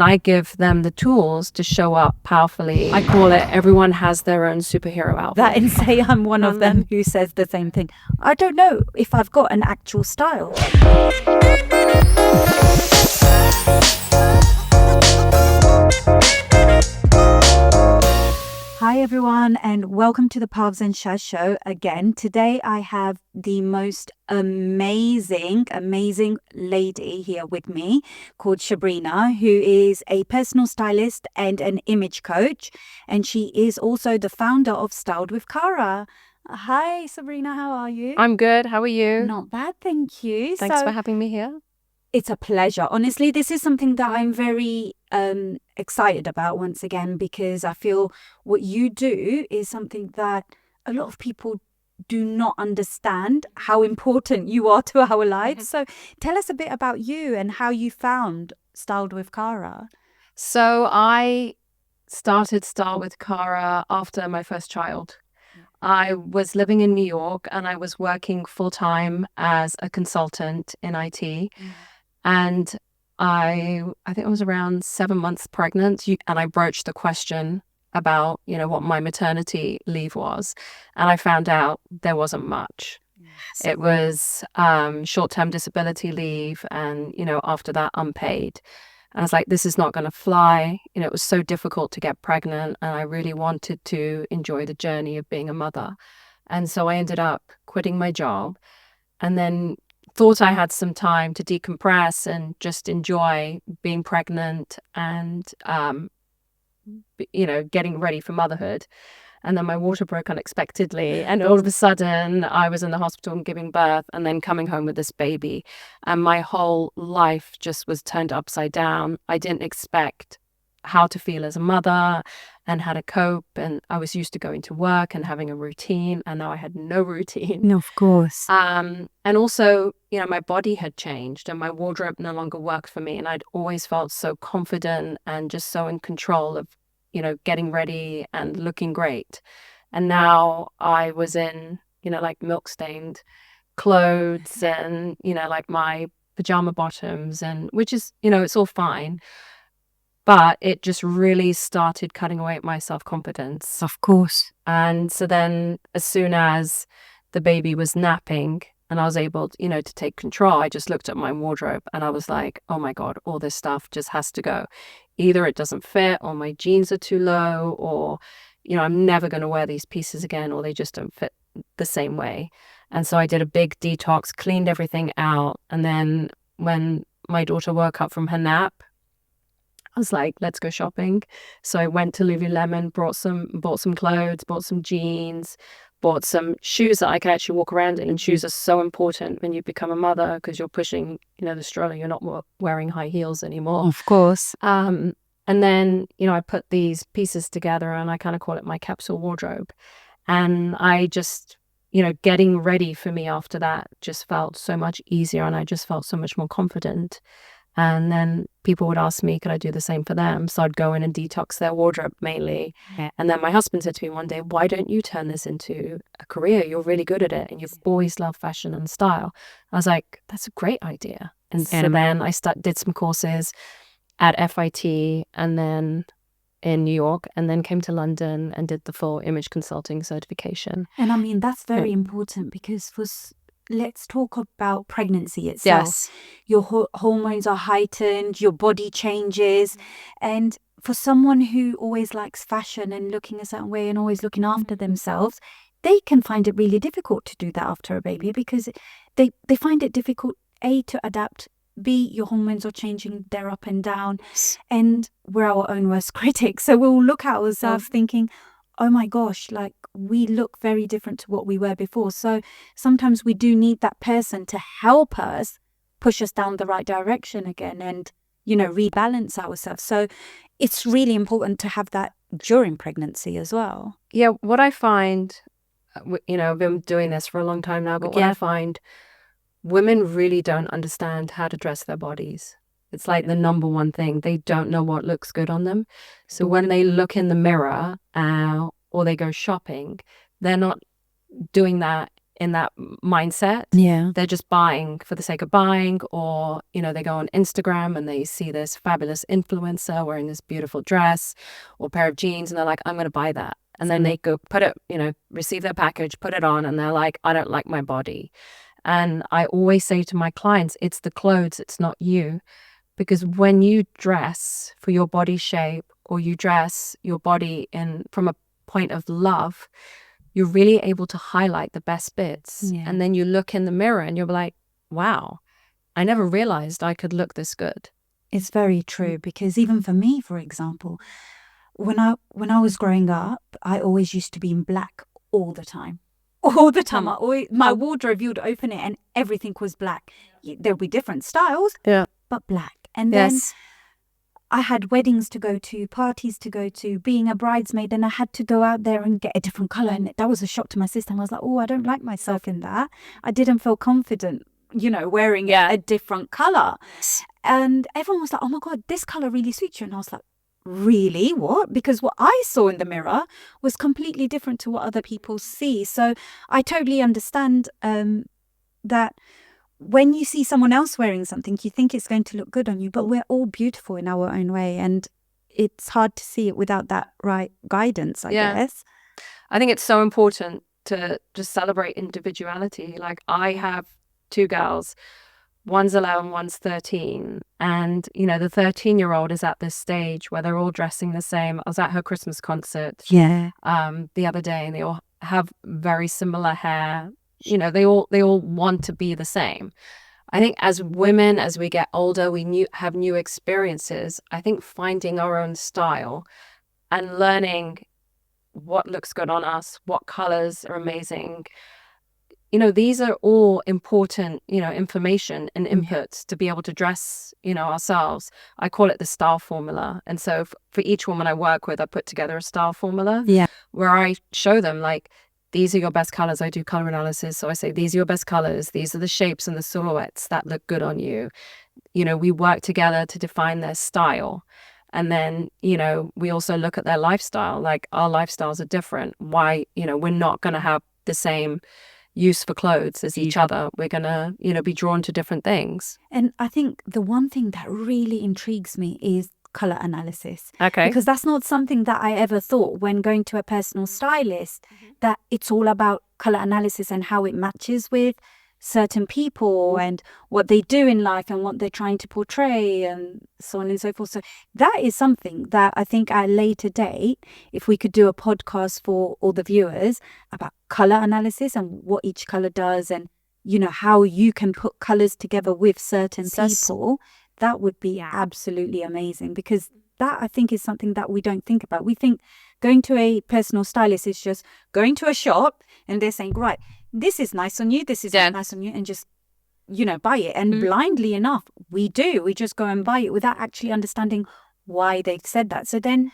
I give them the tools to show up powerfully. I call it everyone has their own superhero outfit. That and say I'm one of them who says the same thing. I don't know if I've got an actual style. Hi everyone, and welcome to the Pavs and Shaz show again. Today I have the most amazing lady here with me called Shabrina, who is a personal stylist and an image coach, and she is also the founder of Styled with Kara. Hi Sabrina, how are you? I'm good. How are you? Not bad, thank you. Thanks for having me here. It's a pleasure. Honestly, this is something that I'm very excited about once again, because I feel what you do is something that a lot of people do not understand how important you are to our lives. So tell us a bit about you and how you found Styled with Kara. So I started Style with Kara after my first child. I was living in New York and I was working full-time as a consultant in IT. And I think I was around 7 months pregnant, and I broached the question about, what my maternity leave was. And I found out there wasn't much. Yes. It was short-term disability leave and, after that, unpaid. And I was like, this is not going to fly. It was so difficult to get pregnant, and I really wanted to enjoy the journey of being a mother. And so I ended up quitting my job and then thought I had some time to decompress and just enjoy being pregnant and, getting ready for motherhood. And then my water broke unexpectedly. And all of a sudden I was in the hospital and giving birth and then coming home with this baby. And my whole life just was turned upside down. I didn't expect how to feel as a mother and how to cope. And I was used to going to work and having a routine. And now I had no routine. No, of course. And also, my body had changed and my wardrobe no longer worked for me. And I'd always felt so confident and just so in control of, getting ready and looking great. And now I was in, like milk stained clothes and, like my pajama bottoms, and which is, it's all fine. But it just really started cutting away at my self-confidence. Of course. And so then as soon as the baby was napping and I was able, to take control, I just looked at my wardrobe and I was like, oh my God, all this stuff just has to go. Either it doesn't fit, or my jeans are too low, or, I'm never going to wear these pieces again, or they just don't fit the same way. And so I did a big detox, cleaned everything out. And then when my daughter woke up from her nap, I was like, let's go shopping. So I went to Lululemon, bought some clothes, bought some jeans, bought some shoes that I could actually walk around in. And shoes are so important when you become a mother, because you're pushing, the stroller. You're not wearing high heels anymore. Of course. And then, I put these pieces together and I kind of call it my capsule wardrobe. And I just, getting ready for me after that just felt so much easier, and I just felt so much more confident. And then people would ask me, could I do the same for them? So I'd go in and detox their wardrobe mainly. Yeah. And then my husband said to me one day, why don't you turn this into a career? You're really good at it and you've always loved fashion and style. I was like, that's a great idea. And so then I did some courses at FIT and then in New York, and then came to London and did the full image consulting certification. And I mean, that's very important, because let's talk about pregnancy itself. Yes. Your hormones are heightened, your body changes. And for someone who always likes fashion and looking a certain way and always looking after themselves, they can find it really difficult to do that after a baby, because they find it difficult, A, to adapt, B, your hormones are changing, they're up and down. And we're our own worst critics. So we'll look at ourselves thinking, oh my gosh, like we look very different to what we were before. So sometimes we do need that person to help us push us down the right direction again and, rebalance ourselves. So it's really important to have that during pregnancy as well. Yeah, what I find, I've been doing this for a long time now, but what I find, women really don't understand how to dress their bodies. It's like the number one thing. They don't know what looks good on them. So when they look in the mirror or they go shopping, they're not doing that in that mindset. Yeah. They're just buying for the sake of buying, or, they go on Instagram and they see this fabulous influencer wearing this beautiful dress or pair of jeans, and they're like, I'm going to buy that. And then they go put it, receive their package, put it on, and they're like, I don't like my body. And I always say to my clients, it's the clothes, it's not you. Because when you dress for your body shape, or you dress your body from a point of love, you're really able to highlight the best bits. Yeah. And then you look in the mirror and you're like, wow, I never realized I could look this good. It's very true, because even for me, for example, when I was growing up, I always used to be in black all the time. All the time. My wardrobe, you'd open it and everything was black. There'll be different styles, but black. And then I had weddings to go to, parties to go to, being a bridesmaid, and I had to go out there and get a different color. And that was a shock to my sister. I was like, oh, I don't like myself in that. I didn't feel confident, wearing a different color. And everyone was like, oh my God, this color really suits you. And I was like, really? What? Because what I saw in the mirror was completely different to what other people see. So I totally understand that when you see someone else wearing something, you think it's going to look good on you, but we're all beautiful in our own way. And it's hard to see it without that right guidance, I guess. I think it's so important to just celebrate individuality. Like, I have 2 girls. One's 11, one's 13. And, the 13-year-old is at this stage where they're all dressing the same. I was at her Christmas concert the other day, and they all have very similar hair. They all want to be the same. I think as women, as we get older, we have new experiences. I think finding our own style and learning what looks good on us, what colors are amazing. These are all important, information and inputs to be able to dress, ourselves. I call it the style formula. And so for each woman I work with, I put together a style formula where I show them, like, these are your best colors. I do color analysis. So I say, these are your best colors. These are the shapes and the silhouettes that look good on you. We work together to define their style. And then, we also look at their lifestyle. Like, our lifestyles are different. Why, we're not going to have the same use for clothes as each other. We're going to, be drawn to different things. And I think the one thing that really intrigues me is color analysis. Okay. Because that's not something that I ever thought when going to a personal stylist, that it's all about color analysis and how it matches with certain people and what they do in life and what they're trying to portray and so on and so forth. So that is something that I think at a later date, if we could do a podcast for all the viewers about color analysis and what each color does, and how you can put colors together with certain people, that would be absolutely amazing, because that, I think, is something that we don't think about. We think going to a personal stylist is just going to a shop and they're saying, right, this is nice on you, this is nice on you, and just, buy it. And blindly enough, we just go and buy it without actually understanding why they've said that. So then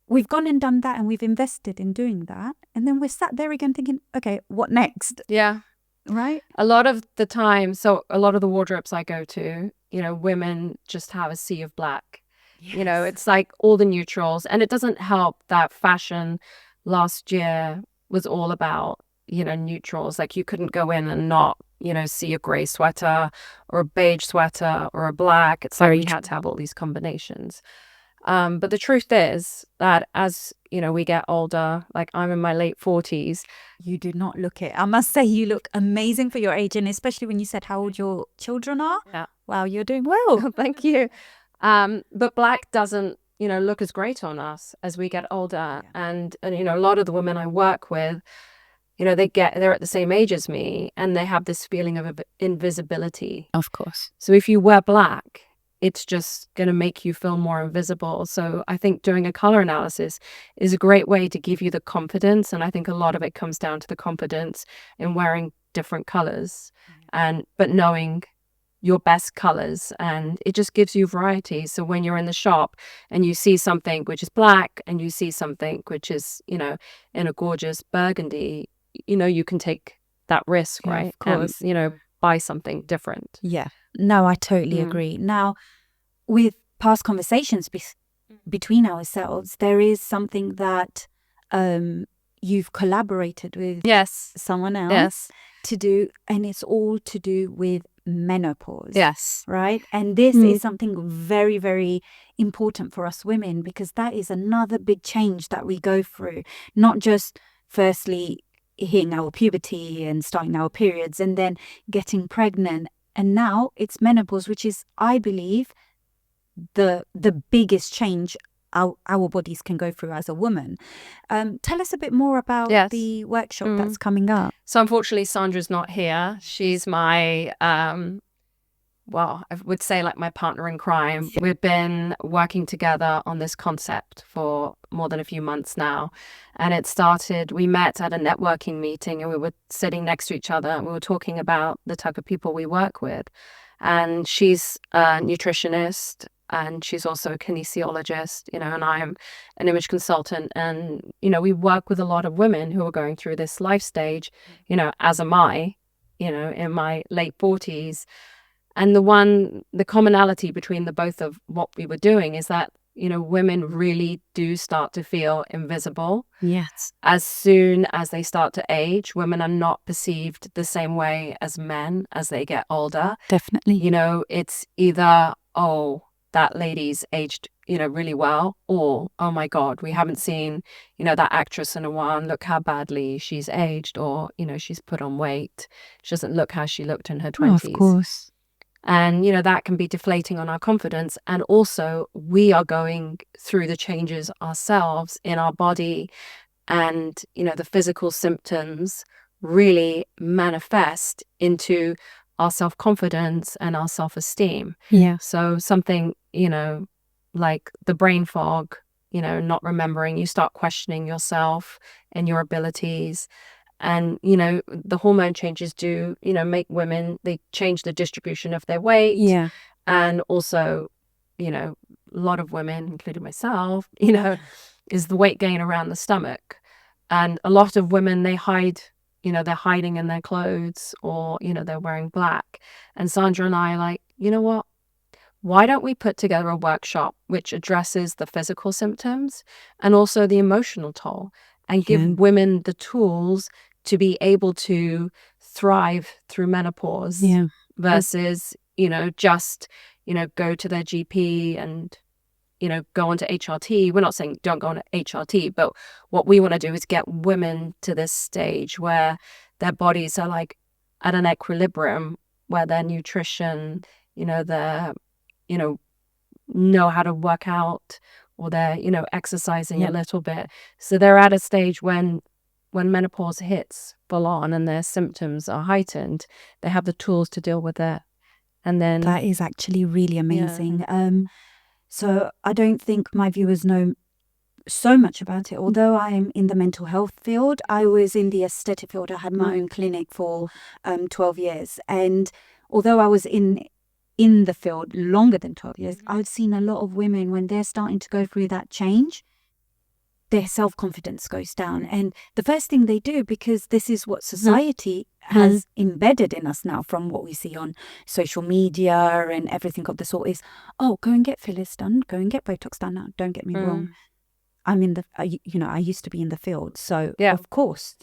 we've gone and done that and we've invested in doing that. And then we're sat there again thinking, okay, what next? Yeah. Right? A lot of the time, so a lot of the wardrobes I go to, women just have a sea of black. Yes. It's like all the neutrals. And it doesn't help that fashion last year was all about, neutrals. Like, you couldn't go in and not, see a gray sweater or a beige sweater or a black. It's like you had to have all these combinations. But the truth is that as, we get older, like, I'm in my late 40s. You do not look it. I must say, you look amazing for your age. And especially when you said how old your children are. Yeah. Wow, you're doing well. Thank you. But black doesn't, look as great on us as we get older. Yeah. And, a lot of the women I work with, they're at the same age as me, and they have this feeling of invisibility. Of course. So if you wear black, it's just going to make you feel more invisible. So I think doing a color analysis is a great way to give you the confidence. And I think a lot of it comes down to the confidence in wearing different colors but knowing your best colors, and it just gives you variety. So when you're in the shop and you see something which is black and you see something which is, in a gorgeous burgundy, you can take that risk, right? Of course. And, buy something different. Yeah. No, I totally agree. Now, with past conversations between ourselves, there is something that you've collaborated with someone else. Yes. to do, and it's all to do with menopause. Yes. Right. And this is something very, very important for us women, because that is another big change that we go through. Not just firstly hitting our puberty and starting our periods and then getting pregnant. And now it's menopause, which is, I believe, the biggest change our bodies can go through as a woman. Tell us a bit more about the workshop that's coming up. So unfortunately, Sandra's not here. She's my, well, I would say like my partner in crime. We've been working together on this concept for more than a few months now. And it started, we met at a networking meeting and we were sitting next to each other and we were talking about the type of people we work with. And she's a nutritionist and she's also a kinesiologist, and I'm an image consultant. And, we work with a lot of women who are going through this life stage, as am I, in my late 40s. And the commonality between the both of what we were doing is that, women really do start to feel invisible. Yes. As soon as they start to age, women are not perceived the same way as men as they get older. Definitely. It's either, oh, that lady's aged, really well, or, oh my God, we haven't seen, that actress in a while, and look how badly she's aged, or, she's put on weight. She doesn't look how she looked in her 20s. Oh, of course. And, that can be deflating on our confidence. And also, we are going through the changes ourselves in our body. And, the physical symptoms really manifest into our self-confidence and our self-esteem. Yeah. So something, like the brain fog, not remembering, you start questioning yourself and your abilities. And, the hormone changes do, make women, they change the distribution of their weight. Yeah. And also, a lot of women, including myself, is the weight gain around the stomach. And a lot of women, they hide, they're hiding in their clothes or, they're wearing black. And Sandra and I are like, you know what? Why don't we put together a workshop which addresses the physical symptoms and also the emotional toll and give women the tools to be able to thrive through menopause versus, just, go to their GP and, go onto HRT. We're not saying don't go on HRT, but what we want to do is get women to this stage where their bodies are like at an equilibrium, where their nutrition, their, know how to work out, or they're, exercising a little bit. So they're at a stage when menopause hits full on and their symptoms are heightened, they have the tools to deal with it. And then that is actually really amazing. So I don't think my viewers know so much about it. Although I'm in the mental health field, I was in the aesthetic field. I had my own clinic for 12 years. And although I was in the field longer than 12 years, I've seen a lot of women, when they're starting to go through that change, their self-confidence goes down. And the first thing they do, because this is what society has embedded in us now from what we see on social media and everything of the sort, is, oh, go and get fillers done, go and get Botox done. Now, don't get me wrong. I'm in the, I used to be in the field. So, of course,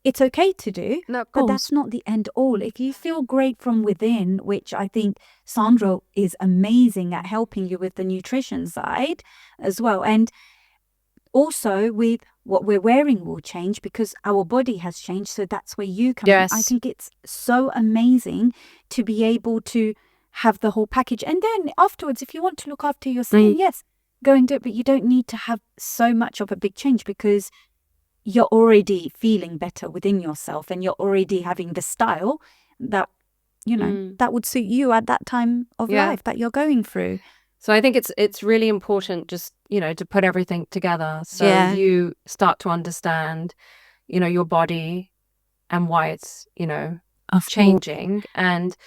it's okay to do, but that's not the end all. If you feel great from within, which I think Sandra is amazing at helping you with the nutrition side as well. And also with what we're wearing will change because our body has changed. So that's where you come in. I think it's so amazing to be able to have the whole package. And then afterwards, if you want to look after your skin, yes, go and do it. But you don't need to have so much of a big change because you're already feeling better within yourself and you're already having the style that, that would suit you at that time of life that you're going through. So I think it's really important just, to put everything together so you start to understand, your body and why it's, changing. And,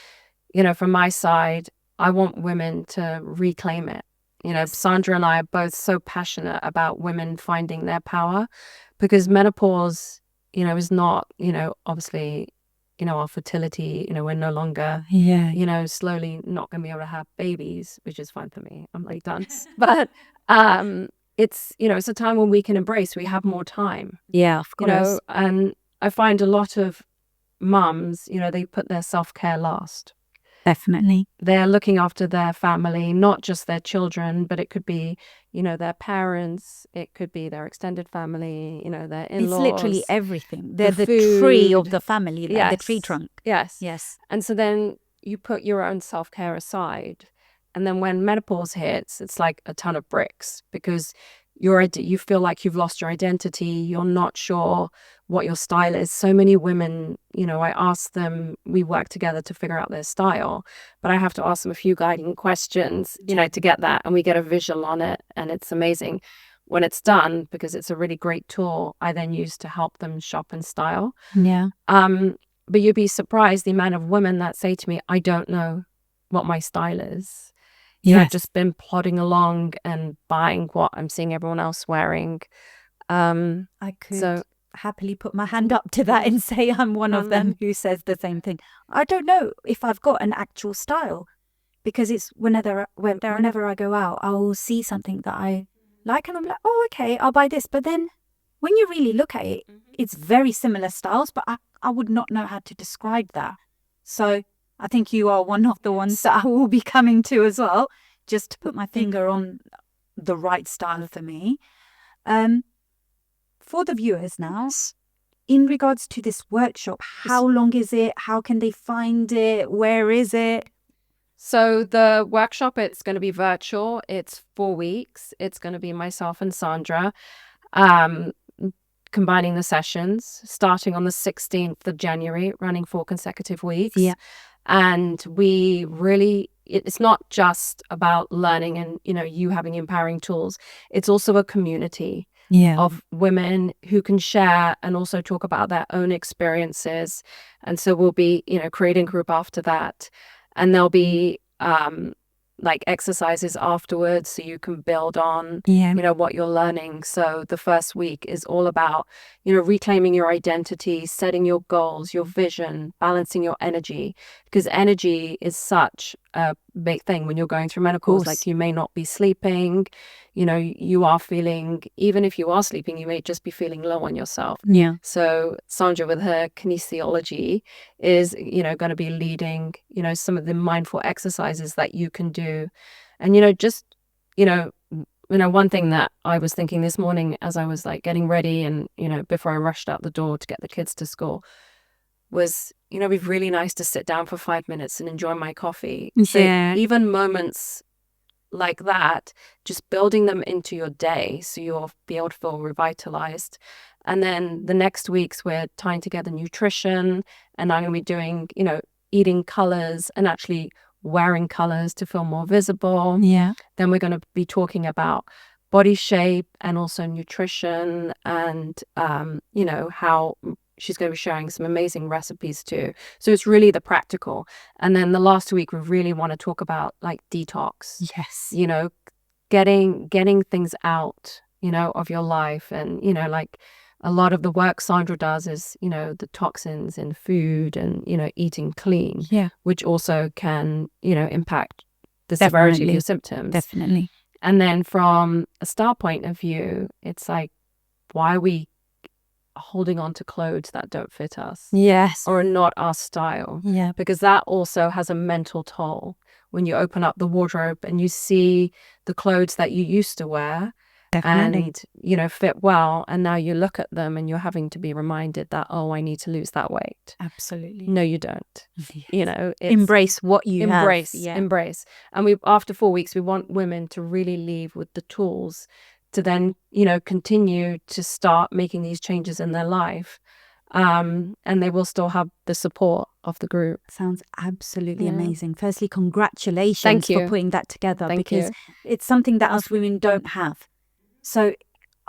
from my side, I want women to reclaim it. Sandra and I are both so passionate about women finding their power because menopause, is not, obviously, our fertility, we're no longer, slowly not going to be able to have babies, which is fine for me. I'm like done. But it's, it's a time when we can embrace, we have more time. Yeah, of course. And I find a lot of mums, they put their self-care last. Definitely. They're looking after their family, not just their children, but it could be, their parents, it could be their extended family, their in-laws. It's literally everything. They're the tree of the family, like the tree trunk. Yes. And so then you put your own self-care aside. And then when menopause hits, it's like a ton of bricks because you feel like you've lost your identity. You're not sure what your style is. So many women, I ask them, we work together to figure out their style, but I have to ask them a few guiding questions, to get that. And we get a visual on it. And it's amazing when it's done because it's a really great tool I then use to help them shop and style. Yeah. But you'd be surprised the amount of women that say to me, I don't know what my style is. I've just been plodding along and buying what I'm seeing everyone else wearing. I could happily put my hand up to that and say I'm one of them who says the same thing. I don't know if I've got an actual style because it's whenever I go out, I will see something that I like and I'm like, oh, okay, I'll buy this. But then when you really look at it, it's very similar styles, but I would not know how to describe that. So I think you are one of the ones that I will be coming to as well, just to put my finger on the right style for me. For the viewers now, in regards to this workshop, how long is it? How can they find it? Where is it? So the workshop, it's going to be virtual. It's 4 weeks. It's going to be myself and Sandra combining the sessions, starting on the 16th of January, running 4 consecutive weeks. Yeah. And we really, it's not just about learning and, you having empowering tools. It's also a community of women who can share and also talk about their own experiences. And so we'll be, creating a group after that. And there'll be like exercises afterwards so you can build on, what you're learning. So the first week is all about, reclaiming your identity, setting your goals, your vision, balancing your energy, because energy is such a big thing when you're going through menopause. Like you may not be sleeping, you are feeling, even if you are sleeping, you may just be feeling low on yourself. Yeah. So Sandra with her kinesiology is, going to be leading, some of the mindful exercises that you can do. And, one thing that I was thinking this morning as I was like getting ready and, before I rushed out the door to get the kids to school was, it'd be really nice to sit down for 5 minutes and enjoy my coffee. So even moments like that, just building them into your day so you'll be able to feel revitalized. And then the next weeks we're tying together nutrition, and I'm going to be doing, eating colors and actually wearing colors to feel more visible. Yeah. Then we're going to be talking about body shape and also nutrition and, how she's going to be sharing some amazing recipes too. So it's really the practical. And then the last week, we really want to talk about like detox. Yes. Getting things out, of your life. And, like a lot of the work Sandra does is, the toxins in food and, eating clean, which also can, impact the severity of your symptoms. Definitely. And then from a style point of view, it's like, why are we holding on to clothes that don't fit us? Yes. Or are not our style? Yeah. Because that also has a mental toll when you open up the wardrobe and you see the clothes that you used to wear. Definitely. And, fit well. And now you look at them and you're having to be reminded that, oh, I need to lose that weight. Absolutely. No, you don't. Yes. Embrace what you have. Embrace. And after 4 weeks, we want women to really leave with the tools to then, continue to start making these changes in their life. And they will still have the support of the group. Sounds absolutely amazing. Firstly, congratulations for putting that together because it's something that us women don't have. So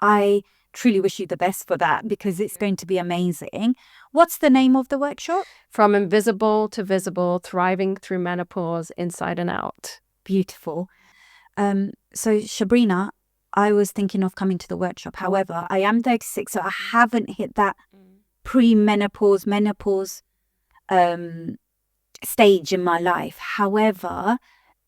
I truly wish you the best for that because it's going to be amazing. What's the name of the workshop? From Invisible to Visible, Thriving Through Menopause, Inside and Out. Beautiful. So Shabrina, I was thinking of coming to the workshop. However, I am 36, so I haven't hit that premenopause, menopause stage in my life. However,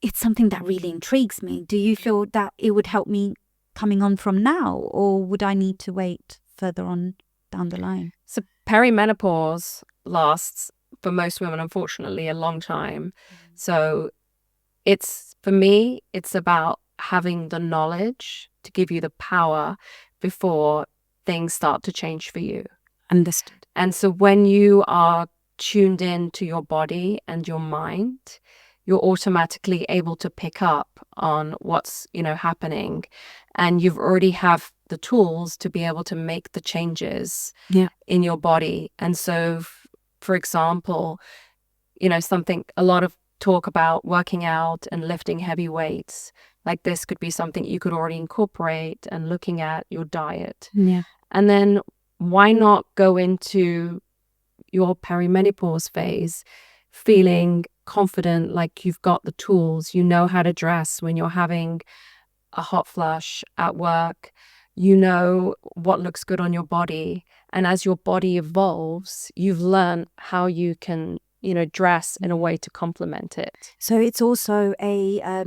it's something that really intrigues me. Do you feel that it would help me coming on from now, or would I need to wait further on down the line? So perimenopause lasts for most women, unfortunately, a long time. So for me, it's about having the knowledge to give you the power before things start to change for you. Understood. And so when you are tuned in to your body and your mind, you're automatically able to pick up on what's, happening. And you've already have the tools to be able to make the changes in your body. And so, for example, a lot of talk about working out and lifting heavy weights. Like this could be something you could already incorporate and looking at your diet. Yeah. And then why not go into your perimenopause phase feeling confident, like you've got the tools, you know how to dress when you're having a hot flush at work, you know what looks good on your body. And as your body evolves, you've learned how you can, dress in a way to complement it. So it's also a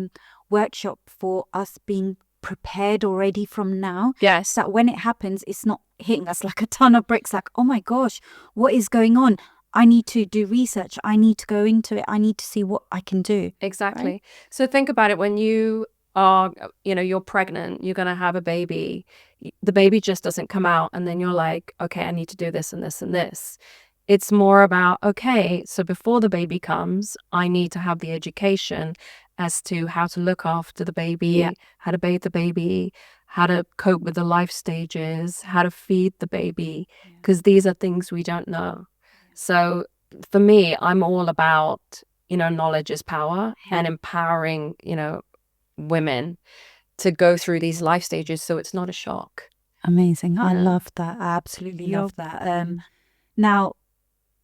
workshop for us being prepared already from now. Yes. So that when it happens, it's not hitting us like a ton of bricks, like, oh my gosh, what is going on? I need to do research. I need to go into it. I need to see what I can do. Exactly. Right? So think about it. When you are, you're pregnant, you're going to have a baby. The baby just doesn't come out and then you're like, okay, I need to do this and this and this. It's more about, okay, so before the baby comes, I need to have the education as to how to look after the baby, how to bathe the baby, how to cope with the life stages, how to feed the baby, because these are things we don't know. So for me, I'm all about, knowledge is power and empowering, women to go through these life stages so it's not a shock. Amazing. I love that. I absolutely love that. Now,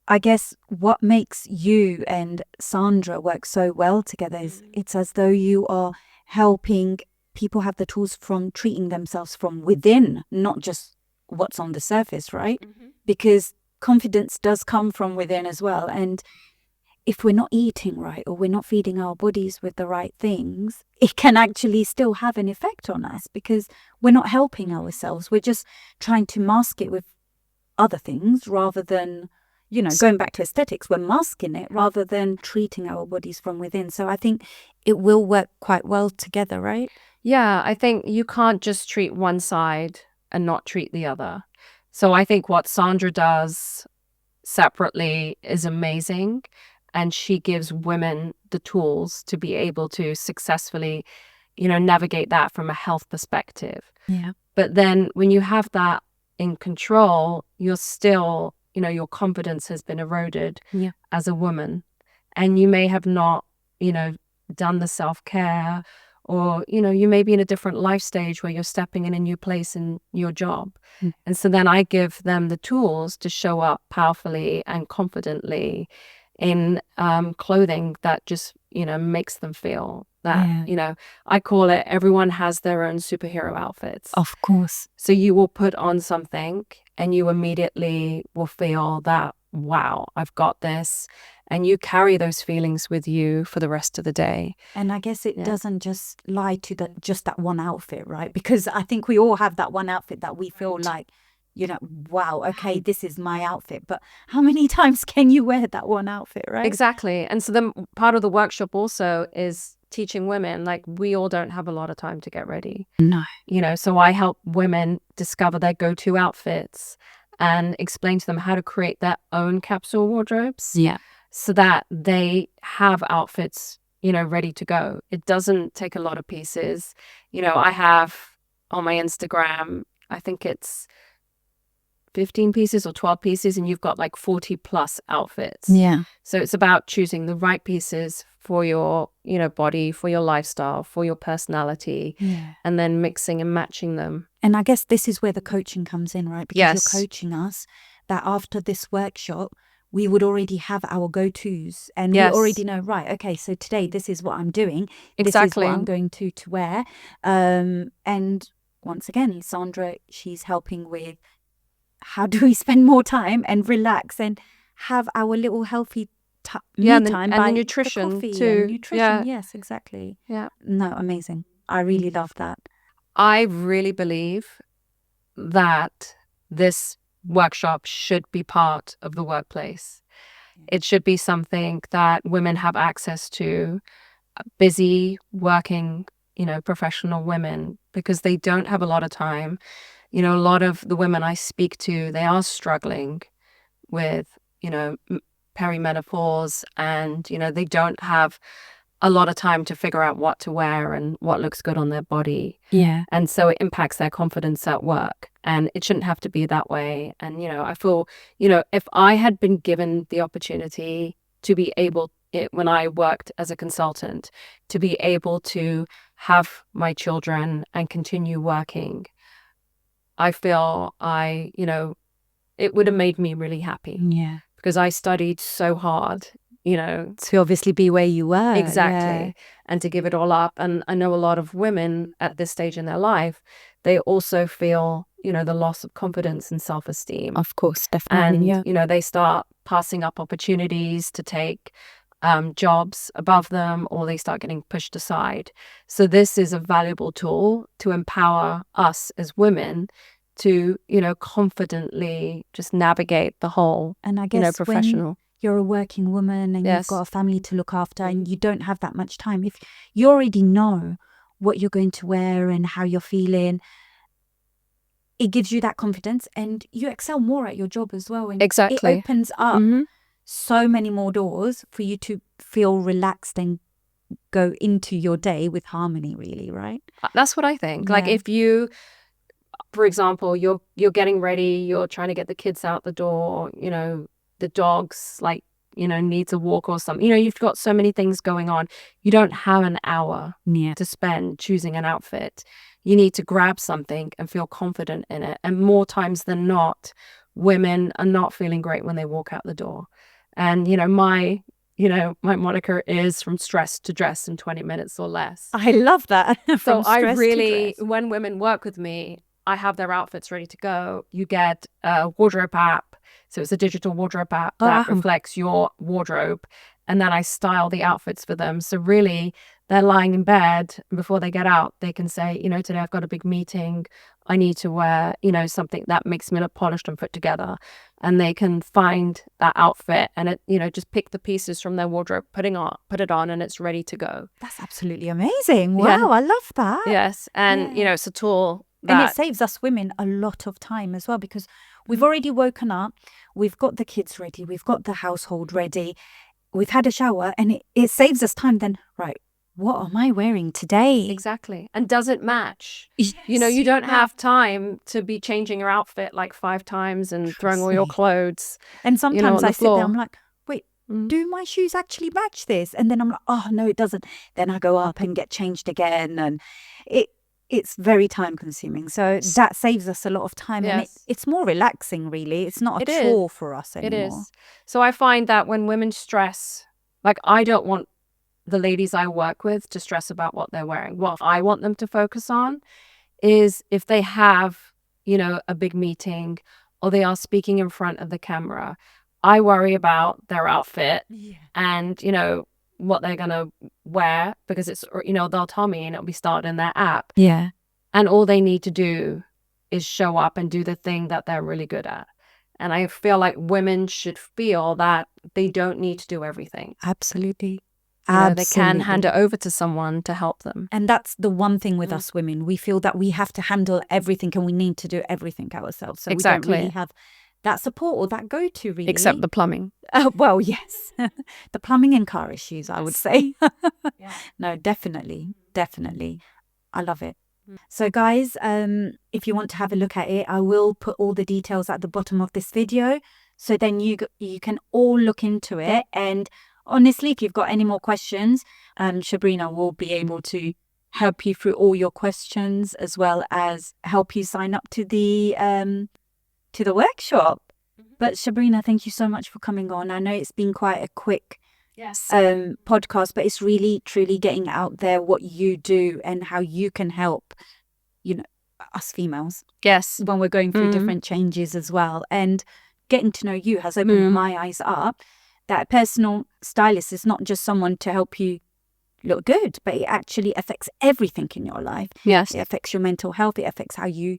I guess what makes you and Sandra work so well together is it's as though you are helping people have the tools from treating themselves from within, not just what's on the surface, right? Because confidence does come from within as well. And if we're not eating right or we're not feeding our bodies with the right things, it can actually still have an effect on us because we're not helping ourselves. We're just trying to mask it with other things rather than, going back to aesthetics, we're masking it rather than treating our bodies from within. So I think it will work quite well together, right? Yeah, I think you can't just treat one side and not treat the other. So I think what Sandra does separately is amazing. And she gives women the tools to be able to successfully, navigate that from a health perspective. Yeah. But then when you have that in control, you're still, your confidence has been eroded as a woman. And you may have not, done the self-care, or, you may be in a different life stage where you're stepping in a new place in your job. And so then I give them the tools to show up powerfully and confidently in clothing that just, makes them feel that, I call it everyone has their own superhero outfits. Of course. So you will put on something and you immediately will feel that, wow, I've got this. And you carry those feelings with you for the rest of the day. And I guess it doesn't just lie to just that one outfit, right? Because I think we all have that one outfit that we feel like, wow, okay, this is my outfit. But how many times can you wear that one outfit, right? Exactly. And so then part of the workshop also is teaching women, like, we all don't have a lot of time to get ready. No. So I help women discover their go-to outfits and explain to them how to create their own capsule wardrobes. Yeah. So that they have outfits, ready to go. It doesn't take a lot of pieces. I have on my Instagram, I think it's 15 pieces or 12 pieces, and you've got like 40 plus outfits. Yeah. So it's about choosing the right pieces for your, body, for your lifestyle, for your personality, and then mixing and matching them. And I guess this is where the coaching comes in, right? Because Yes. you're coaching us that after this workshop, we would already have our go-tos and Yes. we already know, right, okay, so today this is what I'm doing. Exactly. This is what I'm going to wear. And once again, Sandra, she's helping with how do we spend more time and relax and have our little healthy me time and by the nutrition the coffee too. And nutrition, yes, exactly. Yeah. No, amazing. I really love that. I really believe that this workshop should be part of the workplace. It should be something that women have access to, busy working, professional women, because they don't have a lot of time. A lot of the women I speak to, they are struggling with, perimenopause, and, they don't have a lot of time to figure out what to wear and what looks good on their body. Yeah. And so it impacts their confidence at work. And it shouldn't have to be that way. And, I feel, if I had been given the opportunity to be able, when I worked as a consultant, to be able to have my children and continue working, I feel it would have made me really happy. Yeah. Because I studied so hard, to obviously be where you were. exactly. Yeah. And to give it all up. And I know a lot of women at this stage in their life, they also feel, the loss of confidence and self-esteem. Of course, definitely. And, Yeah. they start passing up opportunities to take jobs above them, or they start getting pushed aside. So this is a valuable tool to empower us as women to, confidently just navigate the whole, And I guess professional. when you're a working woman and you've Yes. got a family to look after and you don't have that much time, if you already know what you're going to wear and how you're feeling, it gives you that confidence and you excel more at your job as well. And Exactly. it opens up Mhm. so many more doors for you to feel relaxed and go into your day with harmony, really, right? That's what I think. Like, Yeah. if you, for example, you're getting ready, you're trying to get the kids out the door, the dog's like, needs a walk or something. You've got so many things going on. You don't have an hour Yeah. to spend choosing an outfit. You need to grab something and feel confident in it. And more times than not, women are not feeling great when they walk out the door. And, my moniker is from stress to dress in 20 minutes or less. I love that. So From I stress to really, dress. when women work with me, I have their outfits ready to go. You get a wardrobe app. So it's a digital wardrobe app that reflects your wardrobe. And then I style the outfits for them. So really, they're lying in bed. Before they get out, they can say, today I've got a big meeting. I need to wear, something that makes me look polished and put together. And they can find that outfit and it, just pick the pieces from their wardrobe, put it on, and it's ready to go. That's absolutely amazing. Wow, Yeah. I love that. Yes. And, Yeah. it's a tool And it that, saves us women a lot of time as well because we've already woken up, we've got the kids ready, we've got the household ready, we've had a shower, and it saves us time. Then, right, what am I wearing today? exactly. And does it match? Yes, You don't have time to be changing your outfit like 5 times and throwing all your Trust me. clothes. And sometimes on the I sit there, floor. I'm like, wait, Mm. do my shoes actually match this? And then I'm like, oh, no, it doesn't. Then I go up and get changed again. And it's very time consuming. So that saves us a lot of time. And Yes. it's more relaxing, really. It's not a It is. chore for us It anymore. is. So I find that when women stress, like, I don't want the ladies I work with to stress about what they're wearing. What I want them to focus on is if they have, a big meeting or they are speaking in front of the camera, I worry about their outfit and, what they're going to wear, because it's, they'll tell me and it'll be started in their app. Yeah. And all they need to do is show up and do the thing that they're really good at. And I feel like women should feel that they don't need to do everything. Absolutely. They can hand it over to someone to help them. And that's the one thing with us women. We feel that we have to handle everything and we need to do everything ourselves. So Exactly. we don't really have that support or that go-to, really. Except the plumbing. Well, yes. The plumbing and car issues, I would say. No, definitely. Definitely. I love it. So guys, if you want to have a look at it, I will put all the details at the bottom of this video. So then you can all look into it. And honestly, if you've got any more questions, Shabrina will be able to help you through all your questions, as well as help you sign up to the workshop. But Shabrina, thank you so much for coming on. I know it's been quite a quick podcast, but it's really truly getting out there what you do and how you can help, us females. Yes. When we're going through different changes as well. And getting to know you has opened my eyes up that a personal stylist is not just someone to help you look good, but it actually affects everything in your life. Yes. It affects your mental health. It affects how you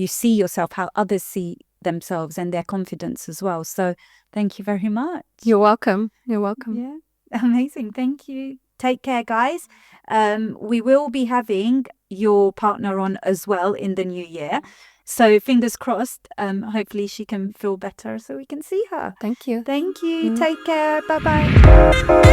see yourself, how others see themselves and their confidence as well. So thank you very much. You're welcome. You're welcome. Yeah, amazing. Thank you. Take care, guys. We will be having your partner on as well in the new year. So fingers crossed. Hopefully she can feel better so we can see her. Thank you. Thank you. Take care. Bye-bye.